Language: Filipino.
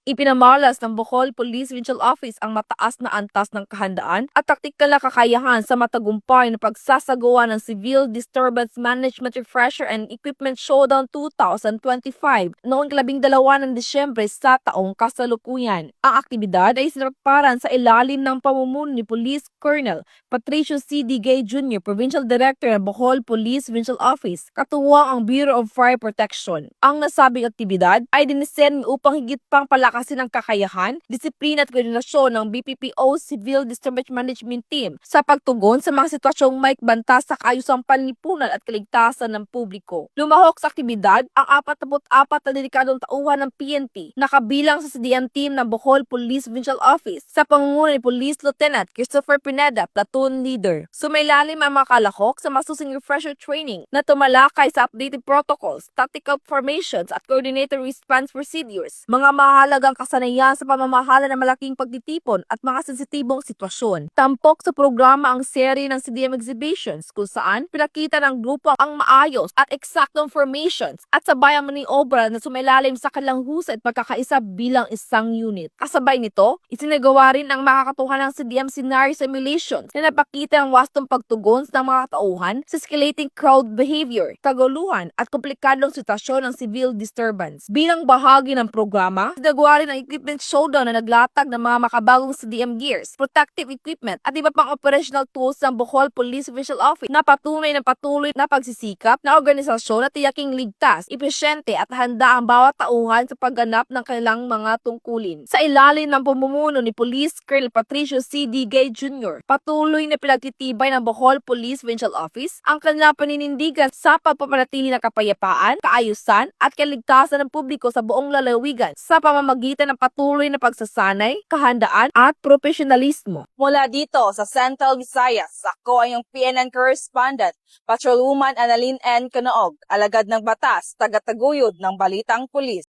Ipinamalas ng Bohol Police Regional Office ang mataas na antas ng kahandaan at taktikal na kakayahan sa matagumpay na pagsasagawa ng Civil Disturbance Management Refresher and Equipment Showdown 2025 noong 12 ng Disyembre sa taong kasalukuyan. Ang aktibidad ay sinagparan sa ilalim ng pamumuno ni Police Colonel Patricio C. Digay Jr., Provincial Director ng Bohol Police Regional Office, katuwang ang Bureau of Fire Protection. Ang nasabing aktibidad ay dinisenyo upang higit pang palakasin ang kakayahan, disiplina at koordinasyon ng BPPO Civil Disturbance Management Team sa pagtugon sa mga sitwasyong may banta sa kaayusang panlipunan at kaligtasan ng publiko. Lumahok sa aktibidad ang 44 na dedikadong tauhan ng PNP na kabilang sa CDM team ng Bohol Police Regional Office sa pangunguna ni Police Lieutenant Christopher Pineda, Platoon Leader. Sumailalim ang mga kalahok sa masusing refresher training na tumalakay sa updated protocols, tactical formations at coordinated response procedures, mga mahalagang kasanayan sa pamamahala ng malaking pagtitipon at mga sensitibong sitwasyon. Tampok sa programa ang serye ng CDM exhibitions kung saan pinakita ng grupo ang maayos at eksaktong formations at sabayang maniobra na sumailalim sa kanilang husay at pagkakaisa bilang isang unit. Kasabay nito, isinagawa rin ang makakatuhan ng CDM scenario simulations na napakita ang wastong pagtugon ng mga tauhan sa escalating crowd behavior, kaguluhan at komplikadong sitwasyon ng civil disturbance. Bilang bahagi ng programa, isinagawa rin ang equipment showdown na naglatag ng mga makabagong CDM gears, protective equipment at iba pang operational tools ng Bohol Police Official Office na patunay na pagsisikap na organisasyon na tiyaking ligtas, epesyente at handa ang bawat tauhan sa pagganap ng kanilang mga tungkulin. Sa ilalim ng pamumuno ni Police Colonel Patricio C. Digay Jr., patuloy na pinagtitibay ng Bohol Police Regional Office ang kanilang paninindigan sa pagpapanatili ng kapayapaan, kaayusan at kaligtasan ng publiko sa buong lalawigan sa pamamagitan ng patuloy na pagsasanay, kahandaan at profesionalismo. Mula dito sa Central Visayas, ako ay yung PNN correspondent, Patrolwoman Annalyn N. Canoog, alagad ng batas, tagataguyod ng Balitang Pulis.